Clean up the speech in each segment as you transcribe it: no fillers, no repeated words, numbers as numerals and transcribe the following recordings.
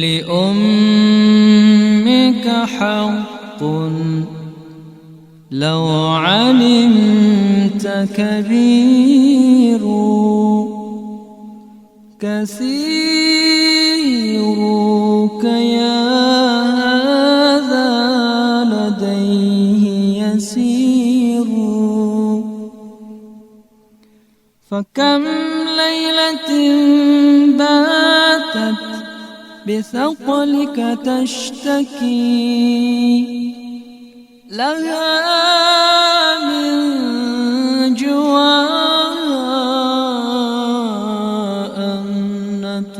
لأمك حق لو علمت كبير كثيرك يا هذا لديه يسير فكم ليلة باتت بثقلك تشتكي لها من جواها أنة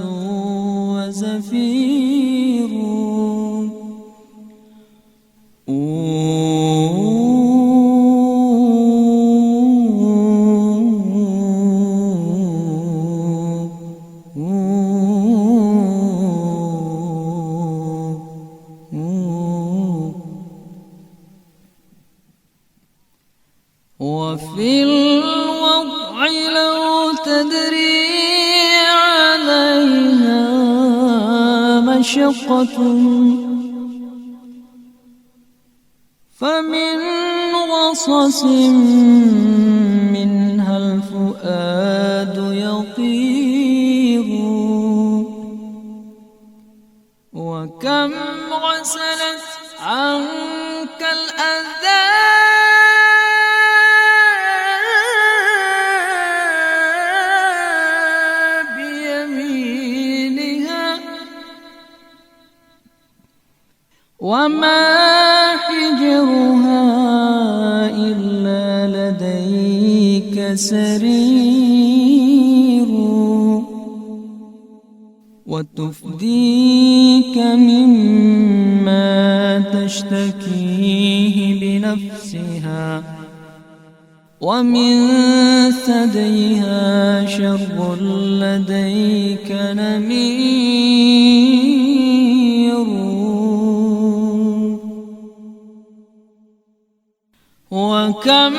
وزفير وفي الوضع لو تدري عليها مشقة فمن غصص منها الفؤاد يطير وكم غسلت عنك الأذى وما حجرها إلا لديك سرير وتفديك مما تشتكيه بنفسها ومن ثديها شر لديك نمير وكم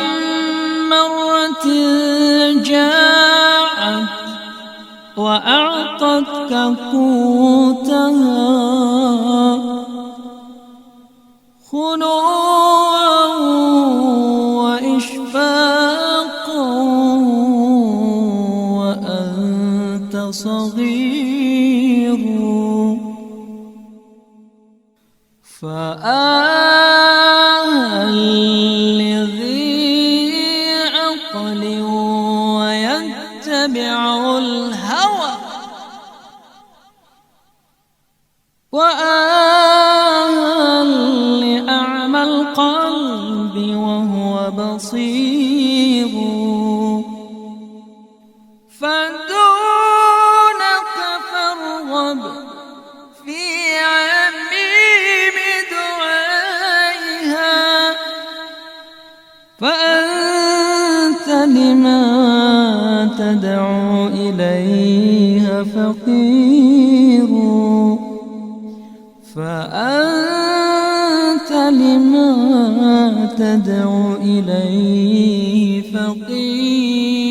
مرة جاعت وأعطتك قوتها خنوعا وإشفاقا وأنت صغير ويتبع الهوى لأعمى القلب وهو بصير فدونك فارغب في عميم دعائها فأنت لما تدعو إليها فقير فأنت لما تدعو إليه فقير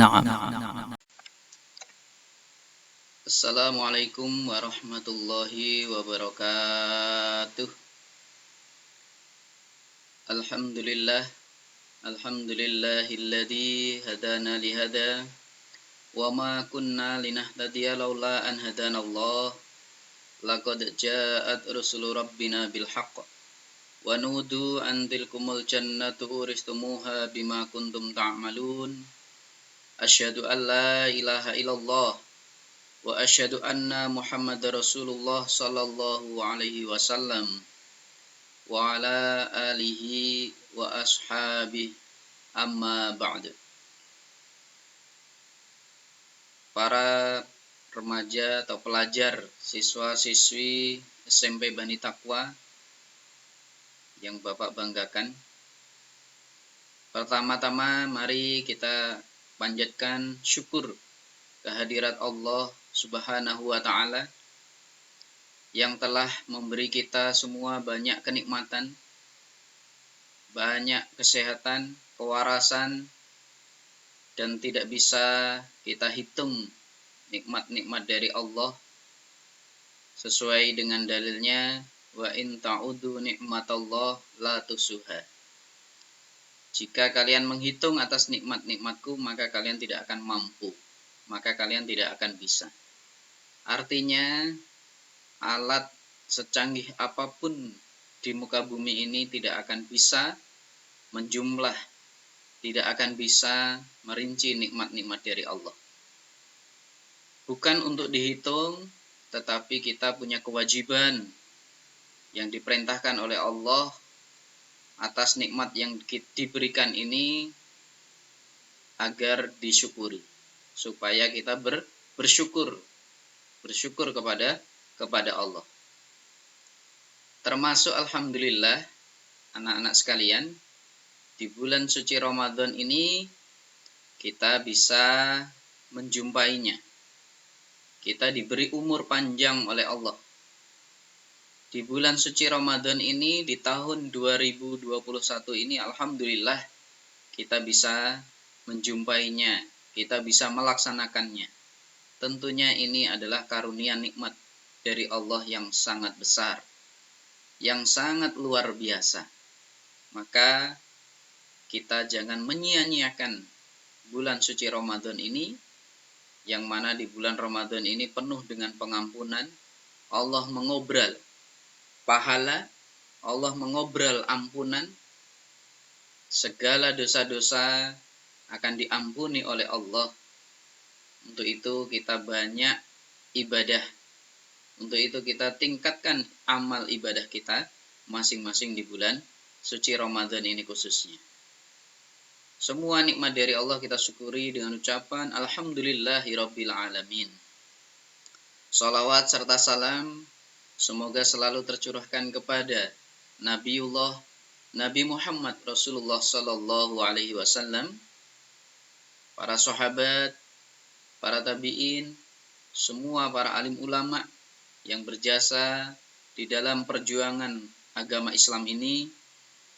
Naam. Assalamualaikum warahmatullahi wabarakatuh. Alhamdulillahilladzi hadana lihada wa ma kunna linahtadiya laula an hadanallah. Laqad ja'at rusulu rabbina bil haqq wa nudu an tilkumul jannatu uristumuha bima kuntum ta'malun. Asyhadu an la ilaha illallah wa asyhadu anna Muhammadar Rasulullah sallallahu alaihi wasallam wa ala alihi wa ashabihi amma ba'd. Para remaja atau pelajar, siswa-siswi SMP Bani Taqwa yang Bapak banggakan, pertama-tama mari kita panjatkan syukur kehadirat Allah Subhanahu wa ta'ala yang telah memberi kita semua banyak kenikmatan, banyak kesehatan, kewarasan, dan tidak bisa kita hitung nikmat-nikmat dari Allah sesuai dengan dalilnya, wa in ta'udu nikmatallah la tusuha. Jika kalian menghitung atas nikmat-nikmatku, maka kalian tidak akan mampu, maka kalian tidak akan bisa. Artinya, alat secanggih apapun di muka bumi ini tidak akan bisa menjumlah, tidak akan bisa merinci nikmat-nikmat dari Allah. Bukan untuk dihitung, tetapi kita punya kewajiban yang diperintahkan oleh Allah atas nikmat yang diberikan ini agar disyukuri, supaya kita bersyukur kepada Allah. Termasuk alhamdulillah anak-anak sekalian, di bulan suci Ramadan ini kita bisa menjumpainya. Kita diberi umur panjang oleh Allah. Di bulan suci Ramadan ini, di tahun 2021 ini, alhamdulillah kita bisa menjumpainya, kita bisa melaksanakannya. Tentunya ini adalah karunia nikmat dari Allah yang sangat besar, yang sangat luar biasa. Maka kita jangan menyia-nyiakan bulan suci Ramadan ini, yang mana di bulan Ramadan ini penuh dengan pengampunan. Allah mengobral pahala, Allah mengobral ampunan, segala dosa-dosa akan diampuni oleh Allah. Untuk itu kita banyak ibadah, untuk itu kita tingkatkan amal ibadah kita masing-masing di bulan suci Ramadan ini khususnya. Semua nikmat dari Allah kita syukuri dengan ucapan alhamdulillahirabbil alamin. Shalawat serta salam semoga selalu tercurahkan kepada Nabiullah Nabi Muhammad Rasulullah sallallahu alaihi wasallam, para sahabat, para tabi'in, semua para alim ulama yang berjasa di dalam perjuangan agama Islam ini.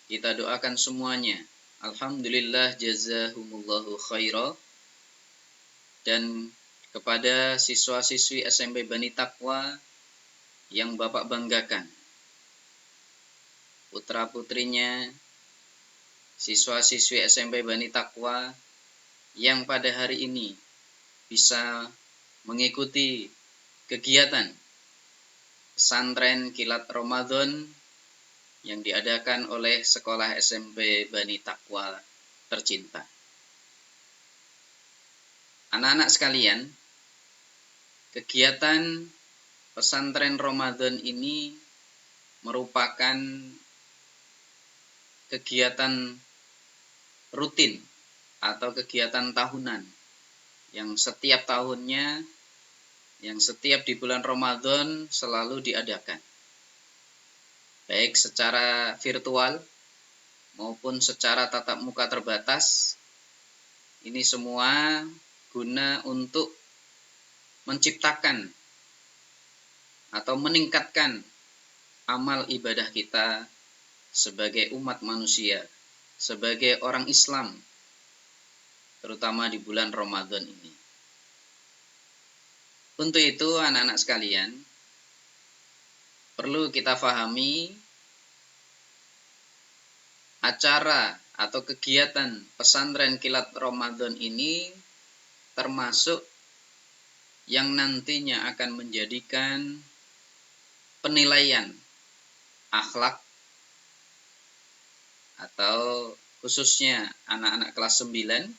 Kita doakan semuanya, alhamdulillah jazahumullahu khaira. Dan kepada siswa-siswi SMP Bani Taqwa yang Bapak banggakan, putra-putrinya, siswa-siswi SMP Bani Taqwa yang pada hari ini bisa mengikuti kegiatan pesantren kilat Ramadan yang diadakan oleh sekolah SMP Bani Taqwa tercinta. Anak-anak sekalian, kegiatan pesantren Ramadan ini merupakan kegiatan rutin atau kegiatan tahunan yang setiap tahunnya, yang setiap di bulan Ramadan selalu diadakan, baik secara virtual maupun secara tatap muka terbatas. Ini semua guna untuk menciptakan atau meningkatkan amal ibadah kita sebagai umat manusia, sebagai orang Islam, terutama di bulan Ramadan ini. Untuk itu anak-anak sekalian, perlu kita pahami acara atau kegiatan pesantren kilat Ramadan ini termasuk yang nantinya akan menjadikan penilaian akhlak atau khususnya anak-anak kelas 9,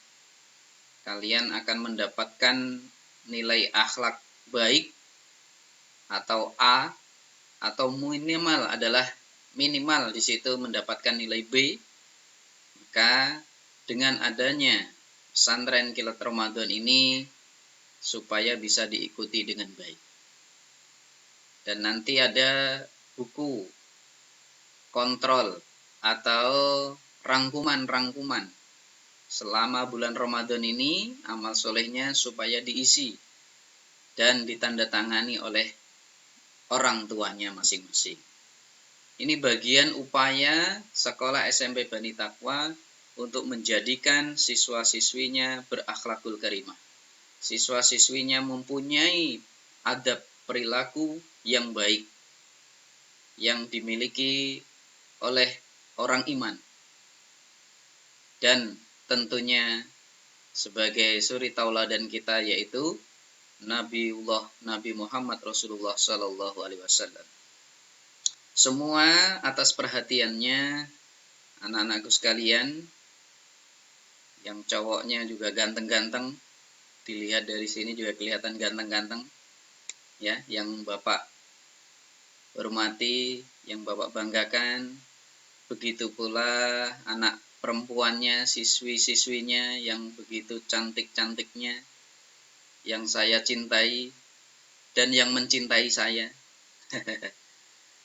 kalian akan mendapatkan nilai akhlak baik atau A, atau minimal di situ mendapatkan nilai B. Maka dengan adanya pesantren kilat Ramadan ini supaya bisa diikuti dengan baik. Dan nanti ada buku kontrol atau rangkuman selama bulan Ramadan ini amal solehnya supaya diisi dan ditandatangani oleh orang tuanya masing-masing. Ini bagian upaya sekolah SMP Bani Taqwa untuk menjadikan siswa-siswinya berakhlakul karimah. Siswa-siswinya mempunyai adab perilaku yang baik yang dimiliki oleh orang iman. Dan tentunya sebagai suri tauladan kita yaitu Nabi Muhammad Rasulullah Sallallahu Alaihi Wasallam. Semua atas perhatiannya anak-anakku sekalian, yang cowoknya juga ganteng-ganteng, dilihat dari sini juga kelihatan ganteng-ganteng, ya, yang Bapak hormati, yang Bapak banggakan. Begitu pula anak perempuannya, siswi-siswinya yang begitu cantik-cantiknya, yang saya cintai dan yang mencintai saya.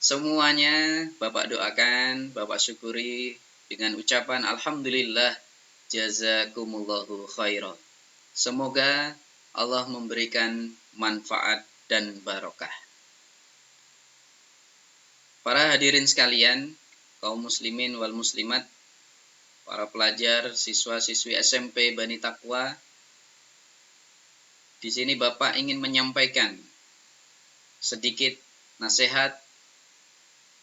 Semuanya Bapak doakan, Bapak syukuri dengan ucapan Alhamdulillah, jazakumullahu khairan. Semoga Allah memberikan manfaat dan barokah. Para hadirin sekalian, kaum muslimin wal muslimat, para pelajar, siswa-siswi SMP Bani Taqwa, di sini Bapak ingin menyampaikan sedikit nasihat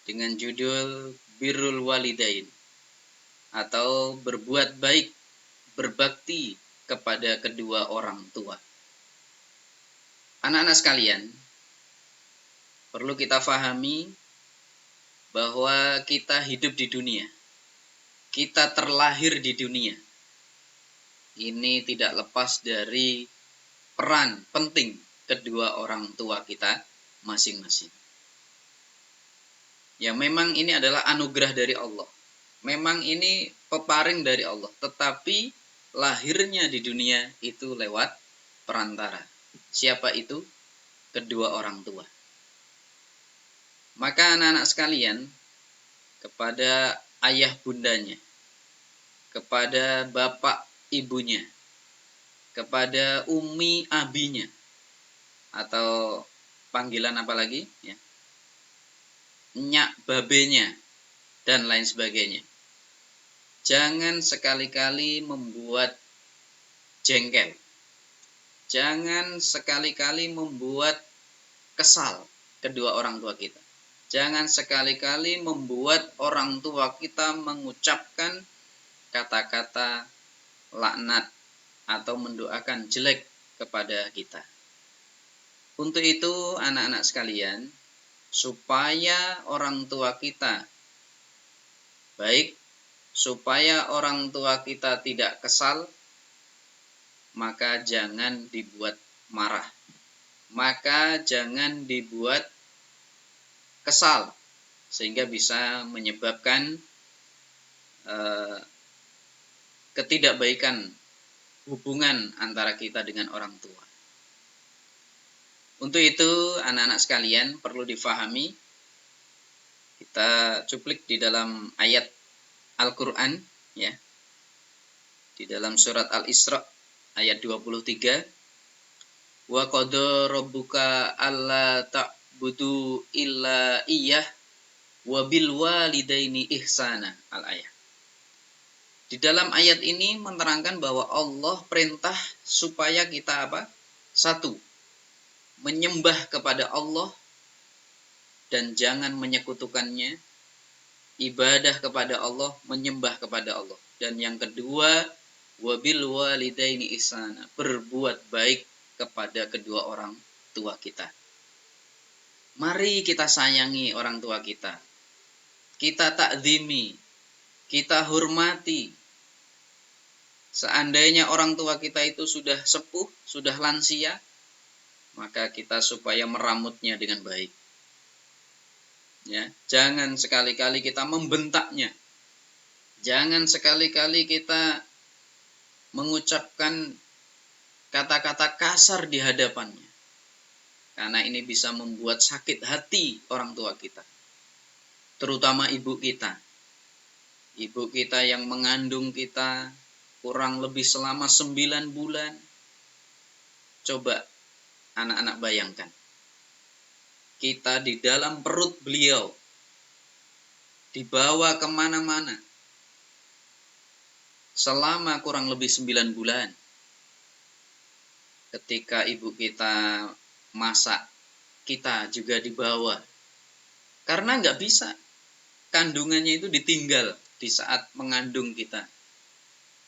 dengan judul Birrul Walidain atau berbuat baik, berbakti kepada kedua orang tua. Anak-anak sekalian, perlu kita fahami bahwa kita hidup di dunia. Kita terlahir di dunia. Ini tidak lepas dari peran penting kedua orang tua kita masing-masing. Ya, memang ini adalah anugerah dari Allah. Memang ini peparing dari Allah. Tetapi lahirnya di dunia itu lewat perantara. Siapa itu? Kedua orang tua. Maka anak-anak sekalian, kepada ayah bundanya, kepada bapak ibunya, kepada umi abinya, atau panggilan apa lagi? Ya, nyak babenya, dan lain sebagainya. Jangan sekali-kali membuat jengkel. Jangan sekali-kali membuat kesal kedua orang tua kita. Jangan sekali-kali membuat orang tua kita mengucapkan kata-kata laknat atau mendoakan jelek kepada kita. Untuk itu, anak-anak sekalian, supaya orang tua kita baik, supaya orang tua kita tidak kesal, maka jangan dibuat marah. Maka jangan dibuat kesal, sehingga bisa menyebabkan ketidakbaikan hubungan antara kita dengan orang tua. Untuk itu, anak-anak sekalian, perlu difahami, kita cuplik di dalam ayat Al-Quran, ya, di dalam surat Al-Isra ayat 23, wa qada rabbuka alla ta'budu illa iyyah wa bil walidaini ihsana, al-ayah. Di dalam ayat ini menerangkan bahwa Allah perintah supaya kita apa? Satu, menyembah kepada Allah dan jangan menyekutukannya. Ibadah kepada Allah, menyembah kepada Allah. Dan yang kedua, wabil walidaini ihsana, berbuat baik kepada kedua orang tua kita. Mari kita sayangi orang tua kita. Kita takzimi, kita hormati. Seandainya orang tua kita itu sudah sepuh, sudah lansia, maka kita supaya meramutnya dengan baik. Ya, jangan sekali-kali kita membentaknya. Jangan sekali-kali kita mengucapkan kata-kata kasar di hadapannya. Karena ini bisa membuat sakit hati orang tua kita. Terutama ibu kita. Ibu kita yang mengandung kita kurang lebih selama 9 bulan. Coba anak-anak bayangkan. Kita di dalam perut beliau. Dibawa kemana-mana. Selama kurang lebih 9 bulan. Ketika ibu kita masak, kita juga dibawa. Karena nggak bisa. Kandungannya itu ditinggal di saat mengandung kita.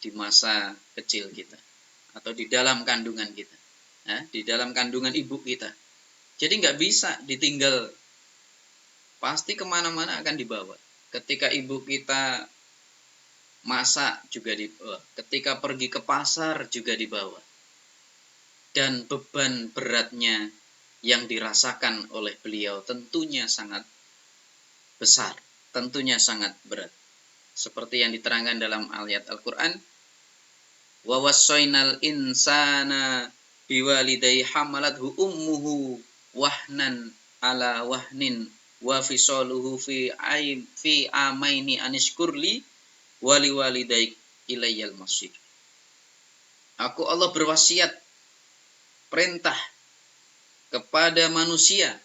Di masa kecil kita. Atau di dalam kandungan kita. Ya, di dalam kandungan ibu kita. Jadi nggak bisa ditinggal. Pasti kemana-mana akan dibawa. Ketika ibu kita masak juga dibawa. Ketika pergi ke pasar juga dibawa. Dan beban beratnya yang dirasakan oleh beliau tentunya sangat besar. Tentunya sangat berat. Seperti yang diterangkan dalam ayat Al-Quran. Wa wassaynal insana biwalidayhi hamalathu ummuhu wahnan ala wahnin wa fisaluhu fi amaini anishkurli wali walidaik ilayyal masir. Aku Allah berwasiat perintah kepada manusia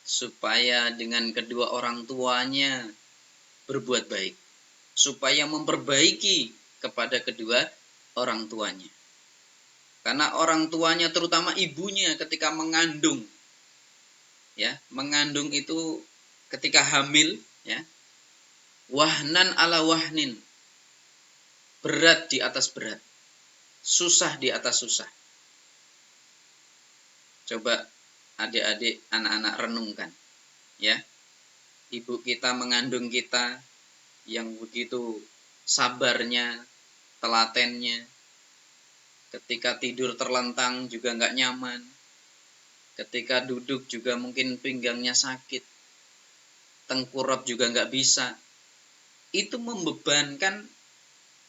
supaya dengan kedua orang tuanya berbuat baik, supaya memperbaiki kepada kedua orang tuanya. Karena orang tuanya terutama ibunya ketika mengandung, ya, mengandung itu ketika hamil, ya, wahnan ala wahnin, berat di atas berat, susah di atas susah. Coba adik-adik, anak-anak renungkan, ya, ibu kita mengandung kita yang begitu sabarnya, telatennya, ketika tidur terlentang juga nggak nyaman, ketika duduk juga mungkin pinggangnya sakit, tengkurap juga nggak bisa. Itu membebankan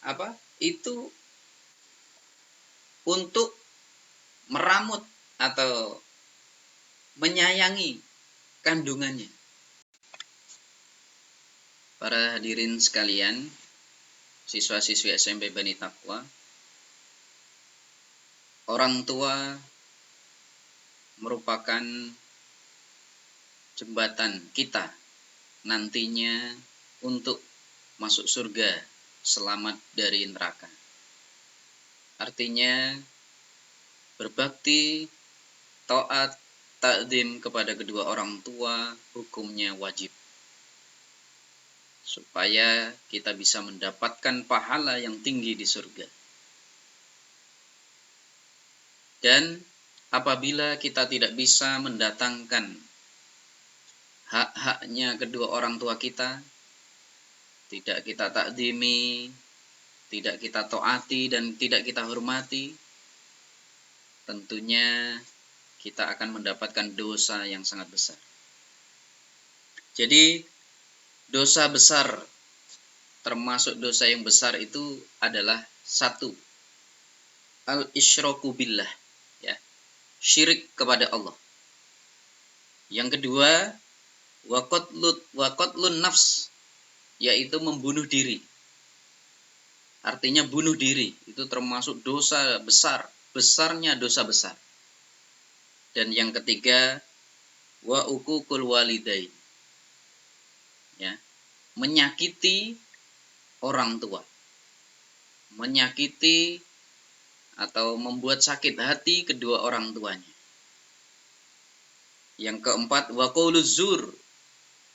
apa? Itu untuk meramut atau menyayangi kandungannya. Para hadirin sekalian, siswa-siswi SMP Bani Taqwa, orang tua merupakan jembatan kita nantinya untuk masuk surga, selamat dari neraka. Artinya berbakti, taat, takdim kepada kedua orang tua hukumnya wajib. Supaya kita bisa mendapatkan pahala yang tinggi di surga. Dan apabila kita tidak bisa mendatangkan hak-haknya kedua orang tua kita, tidak kita takdimi, tidak kita taati dan tidak kita hormati, tentunya kita akan mendapatkan dosa yang sangat besar. Jadi dosa besar, termasuk dosa yang besar itu adalah satu, al-isyraku billah, ya, syirik kepada Allah. Yang kedua, wa qatlun nafs, yaitu membunuh diri. Artinya bunuh diri, itu termasuk dosa besar, besarnya dosa besar. Dan yang ketiga, wa uququl walidain, ya, menyakiti orang tua. menyakiti atau membuat sakit hati kedua orang tuanya. Yang keempat, wa qauluz zur,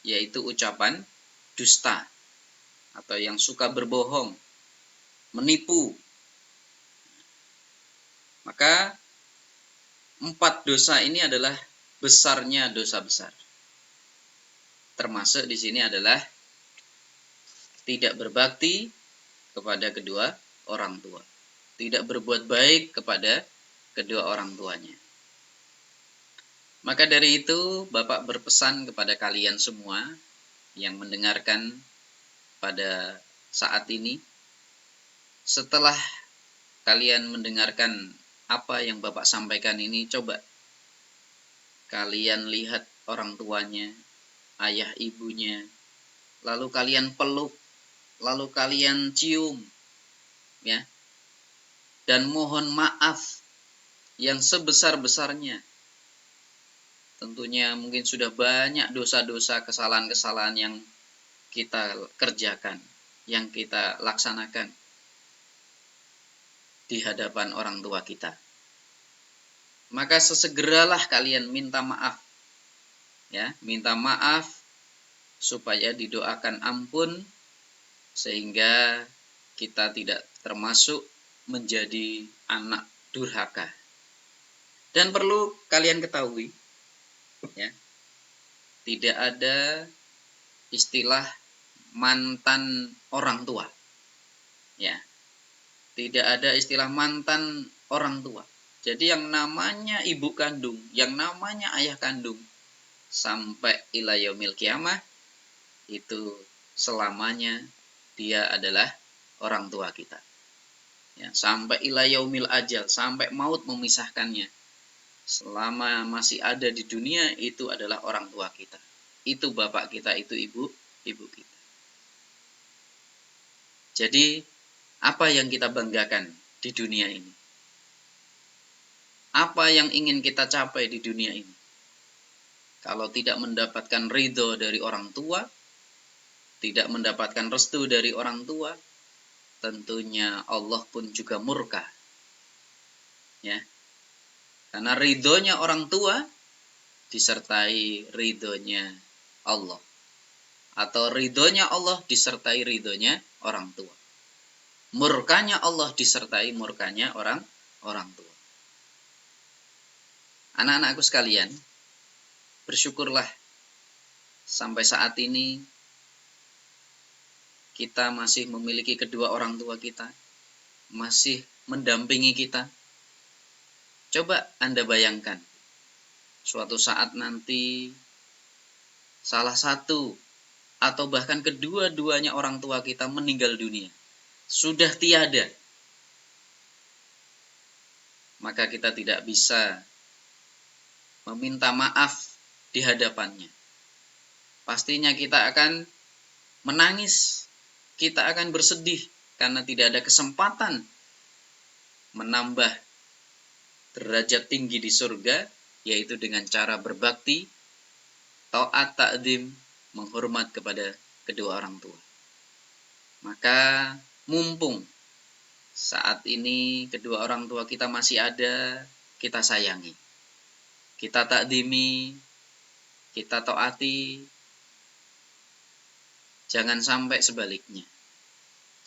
yaitu ucapan dusta atau yang suka berbohong, menipu. Maka 4 dosa ini adalah besarnya dosa besar. Termasuk di sini adalah tidak berbakti kepada kedua orang tua, tidak berbuat baik kepada kedua orang tuanya. Maka dari itu, Bapak berpesan kepada kalian semua yang mendengarkan pada saat ini, setelah kalian mendengarkan apa yang Bapak sampaikan ini, coba kalian lihat orang tuanya, ayah ibunya, lalu kalian peluk, lalu kalian cium, ya, dan mohon maaf yang sebesar-besarnya. Tentunya mungkin sudah banyak dosa-dosa, kesalahan-kesalahan yang kita kerjakan, yang kita laksanakan di hadapan orang tua kita. Maka sesegeralah kalian minta maaf, ya, minta maaf supaya didoakan ampun, sehingga kita tidak termasuk menjadi anak durhaka. Dan perlu kalian ketahui, ya, tidak ada istilah mantan orang tua, ya, tidak ada istilah mantan orang tua. Jadi yang namanya ibu kandung, yang namanya ayah kandung, sampai ila yaumil kiamah, itu selamanya dia adalah orang tua kita. Ya, sampai ila yaumil ajal, sampai maut memisahkannya. Selama masih ada di dunia, itu adalah orang tua kita. Itu bapak kita, itu ibu kita. Jadi, apa yang kita banggakan di dunia ini? Apa yang ingin kita capai di dunia ini? Kalau tidak mendapatkan ridho dari orang tua, tidak mendapatkan restu dari orang tua, tentunya Allah pun juga murka. Ya. Karena ridhonya orang tua disertai ridhonya Allah. Atau ridhonya Allah disertai ridhonya orang tua. Murkanya Allah disertai murkanya orang tua. Anak-anakku sekalian, bersyukurlah sampai saat ini kita masih memiliki kedua orang tua kita, masih mendampingi kita. Coba Anda bayangkan, suatu saat nanti salah satu atau bahkan kedua-duanya orang tua kita meninggal dunia, sudah tiada. Maka kita tidak bisa meminta maaf di hadapannya. Pastinya kita akan menangis, kita akan bersedih karena tidak ada kesempatan menambah derajat tinggi di surga, yaitu dengan cara berbakti, taat, ta'zim, menghormat kepada kedua orang tua. Maka mumpung saat ini kedua orang tua kita masih ada, kita sayangi, kita takdimi, kita taati. Jangan sampai sebaliknya.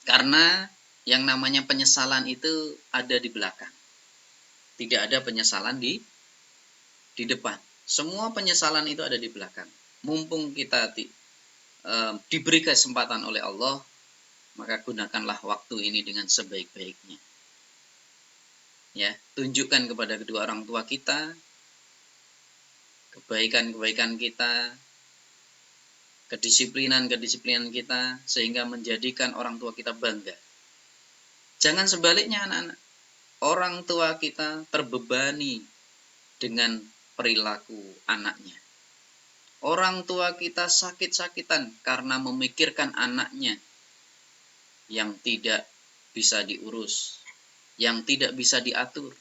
Karena yang namanya penyesalan itu ada di belakang. Tidak ada penyesalan di depan. Semua penyesalan itu ada di belakang. Mumpung kita diberi kesempatan oleh Allah, maka gunakanlah waktu ini dengan sebaik-baiknya. Ya, tunjukkan kepada kedua orang tua kita kebaikan-kebaikan kita, kedisiplinan kita, sehingga menjadikan orang tua kita bangga. Jangan sebaliknya anak-anak. Orang tua kita terbebani dengan perilaku anaknya. Orang tua kita sakit-sakitan karena memikirkan anaknya yang tidak bisa diurus, yang tidak bisa diatur.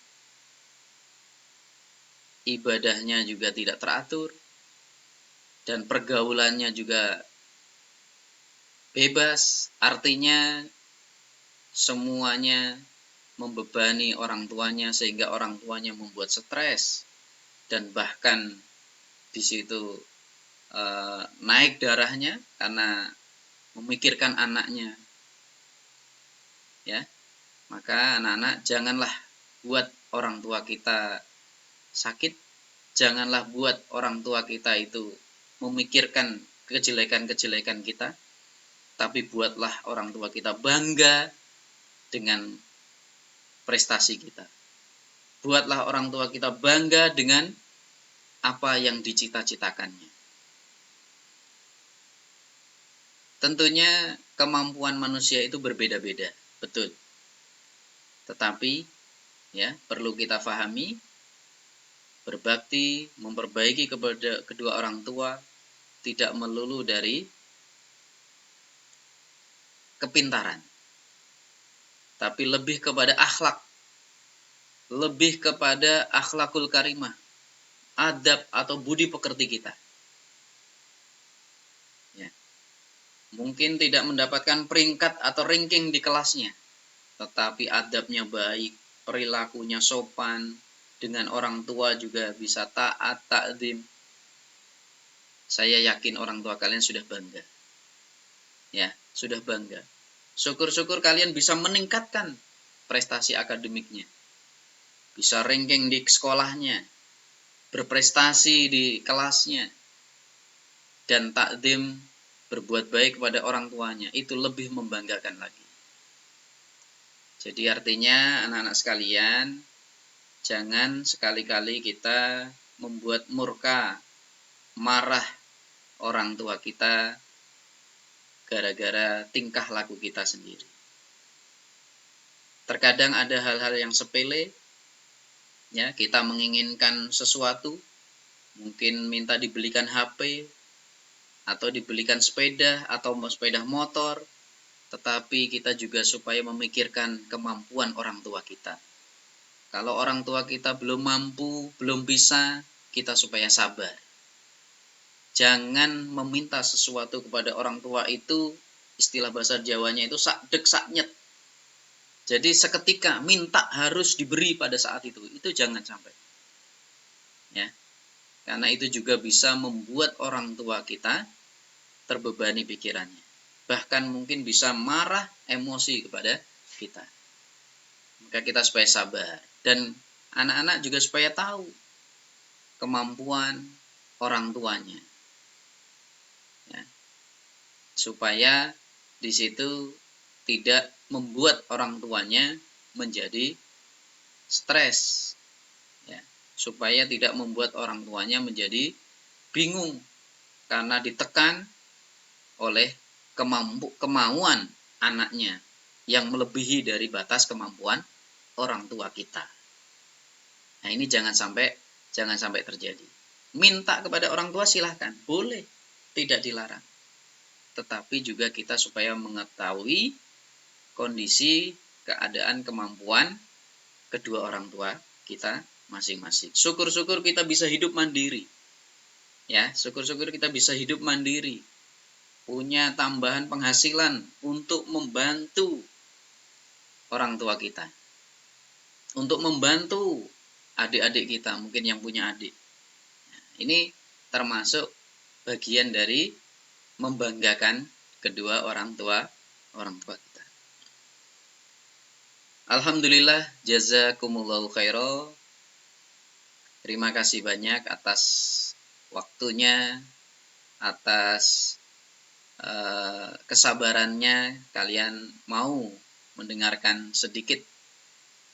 Ibadahnya juga tidak teratur, dan pergaulannya juga bebas. Artinya semuanya membebani orang tuanya sehingga orang tuanya membuat stres dan bahkan di situ naik darahnya karena memikirkan anaknya, ya. Maka anak-anak, janganlah buat orang tua kita sakit, janganlah buat orang tua kita itu memikirkan kejelekan-kejelekan kita, tapi buatlah orang tua kita bangga dengan prestasi kita. Buatlah orang tua kita bangga dengan apa yang dicita-citakannya. Tentunya kemampuan manusia itu berbeda-beda, betul. Tetapi ya, perlu kita pahami, berbakti, memperbaiki kepada kedua orang tua tidak melulu dari kepintaran, tapi lebih kepada akhlak, lebih kepada akhlakul karimah, adab atau budi pekerti kita. Ya. Mungkin tidak mendapatkan peringkat atau ranking di kelasnya, tetapi adabnya baik, perilakunya sopan, dengan orang tua juga bisa taat, takdim. Saya yakin orang tua kalian sudah bangga. Ya, sudah bangga. Syukur-syukur kalian bisa meningkatkan prestasi akademiknya. Bisa ranking di sekolahnya, berprestasi di kelasnya, dan takdim berbuat baik kepada orang tuanya. Itu lebih membanggakan lagi. Jadi artinya anak-anak sekalian, jangan sekali-kali kita membuat murka, marah orang tua kita gara-gara tingkah laku kita sendiri. Terkadang ada hal-hal yang sepele, ya, kita menginginkan sesuatu, mungkin minta dibelikan HP, atau dibelikan sepeda, atau sepeda motor, tetapi kita juga supaya memikirkan kemampuan orang tua kita. Kalau orang tua kita belum mampu, belum bisa, kita supaya sabar. Jangan meminta sesuatu kepada orang tua itu, istilah bahasa Jawanya itu sakdek saknyet. Jadi seketika minta harus diberi pada saat itu jangan sampai. Ya. Karena itu juga bisa membuat orang tua kita terbebani pikirannya. Bahkan mungkin bisa marah, emosi kepada kita. Maka kita supaya sabar. Dan anak-anak juga supaya tahu kemampuan orang tuanya. Ya. Supaya di situ tidak membuat orang tuanya menjadi stres. Ya. Supaya tidak membuat orang tuanya menjadi bingung karena ditekan oleh kemauan anaknya yang melebihi dari batas kemampuan orang tua kita. Nah, ini jangan sampai terjadi. Minta kepada orang tua silahkan, boleh, tidak dilarang. Tetapi juga kita supaya mengetahui kondisi, keadaan, kemampuan kedua orang tua kita masing-masing. Syukur-syukur kita bisa hidup mandiri. Ya, syukur-syukur kita bisa hidup mandiri. Punya tambahan penghasilan untuk membantu orang tua kita. Untuk membantu adik-adik kita, mungkin yang punya adik. Nah, ini termasuk bagian dari membanggakan kedua orang tua kita. Alhamdulillah, jazakumullahu khairan. Terima kasih banyak atas waktunya, atas kesabarannya kalian mau mendengarkan sedikit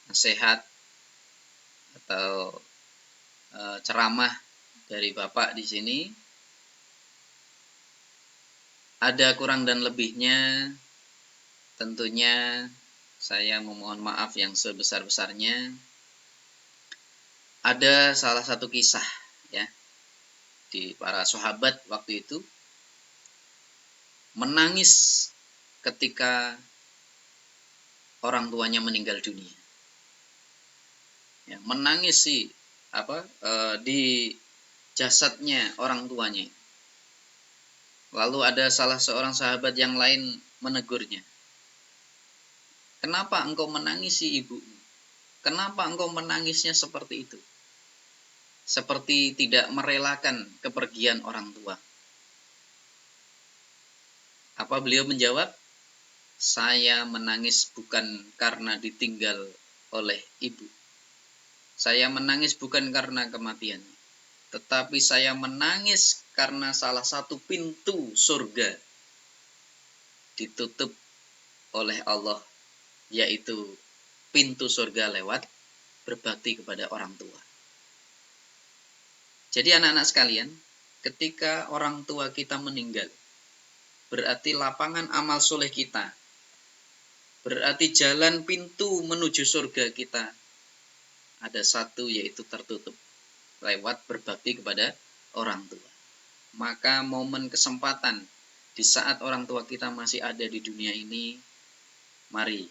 nasihat atau ceramah dari Bapak di sini. Ada kurang dan lebihnya, tentunya saya memohon maaf yang sebesar-besarnya. Ada salah satu kisah ya di para sahabat waktu itu menangis ketika orang tuanya meninggal dunia. Ya, menangis di jasadnya orang tuanya. Lalu ada salah seorang sahabat yang lain menegurnya. Kenapa engkau menangisi ibumu? Kenapa engkau menangisnya seperti itu? Seperti tidak merelakan kepergian orang tua. Apa beliau menjawab? Saya menangis bukan karena ditinggal oleh ibu. Saya menangis bukan karena kematiannya. Tetapi saya menangis karena salah satu pintu surga ditutup oleh Allah, yaitu pintu surga lewat berbakti kepada orang tua. Jadi anak-anak sekalian, ketika orang tua kita meninggal, berarti lapangan amal soleh kita, berarti jalan pintu menuju surga kita ada satu, yaitu tertutup lewat berbakti kepada orang tua. Maka momen kesempatan di saat orang tua kita masih ada di dunia ini, mari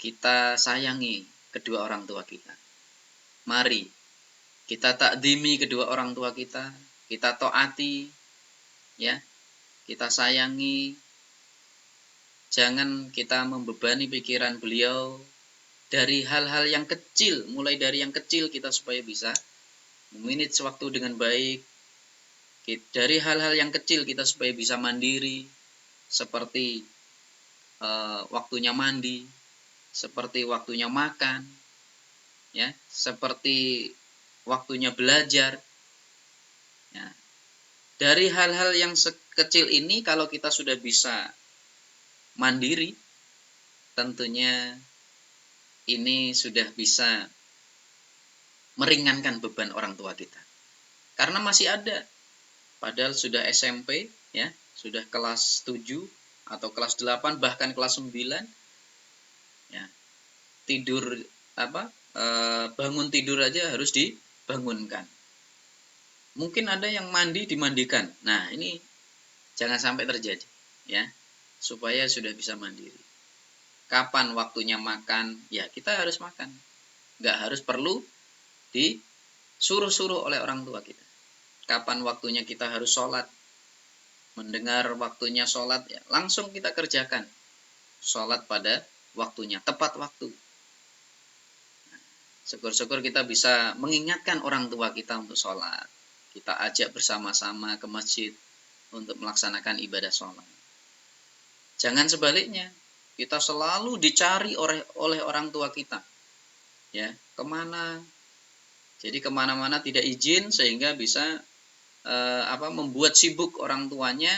kita sayangi kedua orang tua kita. Mari kita takdimi kedua orang tua kita taati, ya, kita sayangi. Jangan kita membebani pikiran beliau dari hal-hal yang kecil, mulai dari yang kecil kita supaya bisa memanage waktu dengan baik. Dari hal-hal yang kecil kita supaya bisa mandiri, seperti waktunya mandi, seperti waktunya makan, ya, seperti waktunya belajar. Ya. Dari hal-hal yang sekecil ini, kalau kita sudah bisa mandiri, tentunya ini sudah bisa meringankan beban orang tua kita. Karena masih ada, padahal sudah SMP, ya, sudah kelas 7 atau kelas 8, bahkan kelas 9, ya, tidur bangun tidur aja harus dibangunkan. Mungkin ada yang mandi dimandikan. Nah, ini jangan sampai terjadi, ya, supaya sudah bisa mandiri. Kapan waktunya makan? Ya, kita harus makan. Nggak harus perlu disuruh-suruh oleh orang tua kita. Kapan waktunya kita harus sholat? Mendengar waktunya sholat, ya, langsung kita kerjakan. Sholat pada waktunya, tepat waktu. Syukur-syukur kita bisa mengingatkan orang tua kita untuk sholat. Kita ajak bersama-sama ke masjid untuk melaksanakan ibadah sholat. Jangan sebaliknya, kita selalu dicari oleh orang tua kita. Ya, kemana? Jadi kemana-mana tidak izin, sehingga bisa membuat sibuk orang tuanya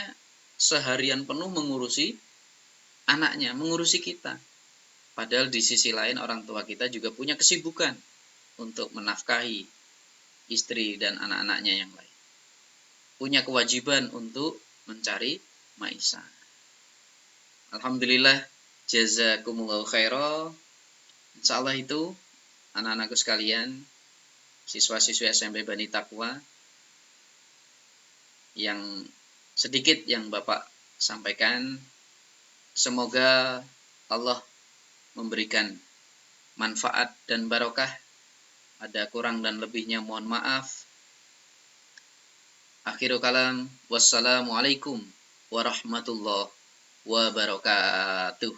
seharian penuh mengurusi anaknya, mengurusi kita. Padahal di sisi lain orang tua kita juga punya kesibukan untuk menafkahi istri dan anak-anaknya yang lain. Punya kewajiban untuk mencari maisha. Alhamdulillah, jazakumullahu khairan. Insyaallah itu anak-anakku sekalian, siswa-siswi SMP Bani Taqwa, yang sedikit yang Bapak sampaikan. Semoga Allah memberikan manfaat dan barokah. Ada kurang dan lebihnya mohon maaf. Akhirul kalam, wassalamualaikum warahmatullahi wabarakatuh.